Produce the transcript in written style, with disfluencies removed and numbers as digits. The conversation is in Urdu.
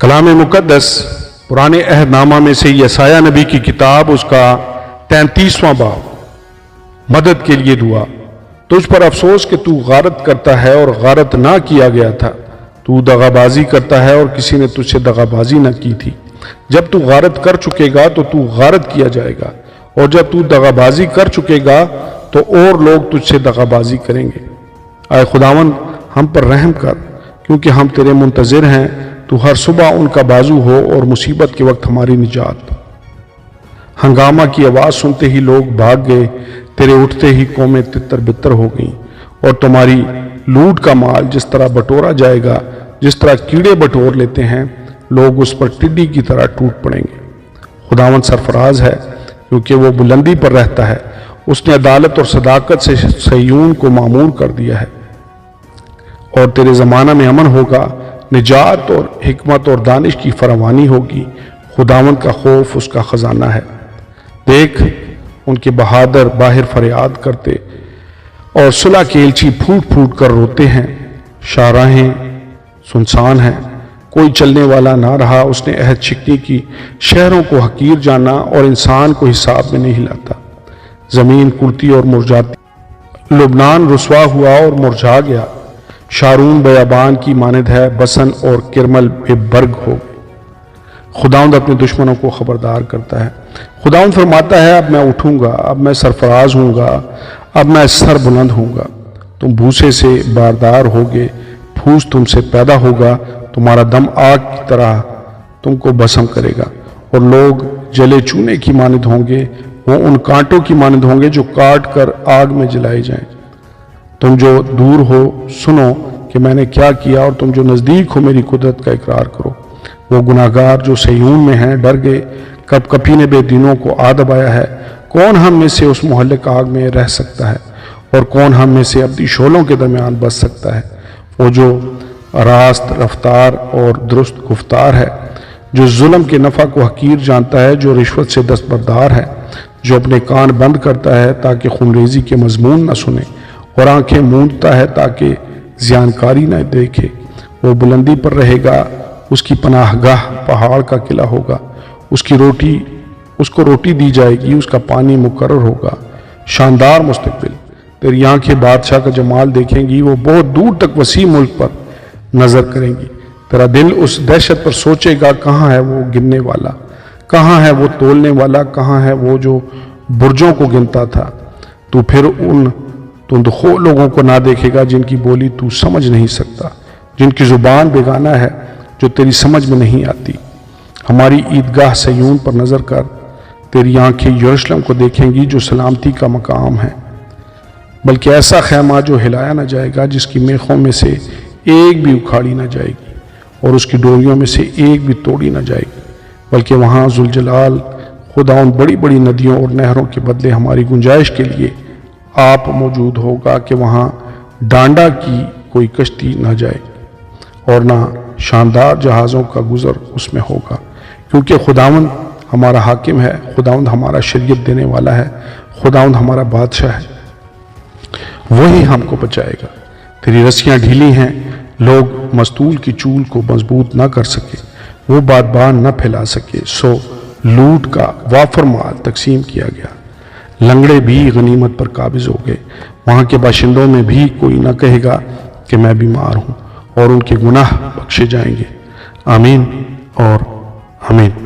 کلام مقدس پرانے عہد نامہ میں سے یسایہ نبی کی کتاب، اس کا 33واں باب، مدد کے لیے دعا۔ تجھ پر افسوس کہ تو غارت کرتا ہے اور غارت نہ کیا گیا تھا، تو دغا بازی کرتا ہے اور کسی نے تجھ سے دغا بازی نہ کی تھی۔ جب تو غارت کر چکے گا تو تو غارت کیا جائے گا، اور جب تو دغا بازی کر چکے گا تو اور لوگ تجھ سے دغا بازی کریں گے۔ اے خداوند، ہم پر رحم کر، کیونکہ ہم تیرے منتظر ہیں۔ تو ہر صبح ان کا بازو ہو اور مصیبت کے وقت ہماری نجات۔ ہنگامہ کی آواز سنتے ہی لوگ بھاگ گئے، تیرے اٹھتے ہی قومیں تتر بتر ہو گئیں، اور تمہاری لوٹ کا مال جس طرح بٹورا جائے گا، جس طرح کیڑے بٹور لیتے ہیں، لوگ اس پر ٹڈی کی طرح ٹوٹ پڑیں گے۔ خداوند سرفراز ہے، کیونکہ وہ بلندی پر رہتا ہے، اس نے عدالت اور صداقت سے صہیون کو معمور کر دیا ہے۔ اور تیرے زمانہ میں امن ہوگا، نجات اور حکمت اور دانش کی فراوانی ہوگی۔ خداوند کا خوف اس کا خزانہ ہے۔ دیکھ، ان کے بہادر باہر فریاد کرتے اور صلح کے ایلچی پھوٹ پھوٹ کر روتے ہیں۔ شاہراہیں سنسان ہیں، کوئی چلنے والا نہ رہا۔ اس نے عہد شکنی کی، شہروں کو حقیر جانا اور انسان کو حساب میں نہیں لاتا۔ زمین کڑتی اور مرجاتی، لبنان رسوا ہوا اور مرجھا گیا۔ شارون بیابان کی مانند ہے، بسن اور کرمل بے برگ ہو۔ خداوند اپنے دشمنوں کو خبردار کرتا ہے۔ خداوند فرماتا ہے، اب میں اٹھوں گا، اب میں سرفراز ہوں گا، اب میں سر بلند ہوں گا۔ تم بھوسے سے باردار ہوگے، پھوس تم سے پیدا ہوگا، تمہارا دم آگ کی طرح تم کو بسم کرے گا، اور لوگ جلے چونے کی مانند ہوں گے، وہ ان کانٹوں کی مانند ہوں گے جو کاٹ کر آگ میں جلائے جائیں۔ تم جو دور ہو سنو کہ میں نے کیا کیا، اور تم جو نزدیک ہو میری قدرت کا اقرار کرو۔ وہ گناہگار جو صہیون میں ہیں ڈر گئے، کپ کپی نے بے دینوں کو آ دبایا ہے۔ کون ہم میں سے اس مہلک آگ میں رہ سکتا ہے، اور کون ہم میں سے ابدی شعلوں کے درمیان بچ سکتا ہے؟ وہ جو راست رفتار اور درست گفتار ہے، جو ظلم کے نفع کو حقیر جانتا ہے، جو رشوت سے دستبردار ہے، جو اپنے کان بند کرتا ہے تاکہ خونریزی کے مضمون نہ سنے، اور آنکھیں موندتا ہے تاکہ زیانکاری نہ دیکھے۔ وہ بلندی پر رہے گا، اس کی پناہ گاہ پہاڑ کا قلعہ ہوگا۔ اس کو روٹی دی جائے گی، اس کا پانی مقرر ہوگا۔ شاندار مستقبل، تیری آنکھیں بادشاہ کا جمال دیکھیں گی، وہ بہت دور تک وسیع ملک پر نظر کریں گی۔ تیرا دل اس دہشت پر سوچے گا، کہاں ہے وہ گننے والا، کہاں ہے وہ تولنے والا، کہاں ہے وہ جو برجوں کو گنتا تھا؟ تو پھر ان تندخو لوگوں کو نہ دیکھے گا جن کی بولی تو سمجھ نہیں سکتا، جن کی زبان بیگانہ ہے، جو تیری سمجھ میں نہیں آتی۔ ہماری عیدگاہ صہیون پر نظر کر، تیری آنکھیں یروشلم کو دیکھیں گی جو سلامتی کا مقام ہے، بلکہ ایسا خیمہ جو ہلایا نہ جائے گا، جس کی میخوں میں سے ایک بھی اکھاڑی نہ جائے گی، اور اس کی ڈوریوں میں سے ایک بھی توڑی نہ جائے گی، بلکہ وہاں ذوالجلال خداوند بڑی بڑی ندیوں اور نہروں کے بدلے ہماری گنجائش کے لیے آپ موجود ہوگا، کہ وہاں ڈانڈا کی کوئی کشتی نہ جائے اور نہ شاندار جہازوں کا گزر اس میں ہوگا، کیونکہ خداوند ہمارا حاکم ہے، خداوند ہمارا شریعت دینے والا ہے، خداوند ہمارا بادشاہ ہے، وہی ہم کو بچائے گا۔ تیری رسیاں ڈھیلی ہیں، لوگ مستول کی چول کو مضبوط نہ کر سکے، وہ بادبان نہ پھیلا سکے، سو لوٹ کا وافر مال تقسیم کیا گیا۔ لنگڑے بھی غنیمت پر قابض ہو گئے، وہاں کے باشندوں میں بھی کوئی نہ کہے گا کہ میں بیمار ہوں، اور ان کے گناہ بخشے جائیں گے۔ آمین اور آمین۔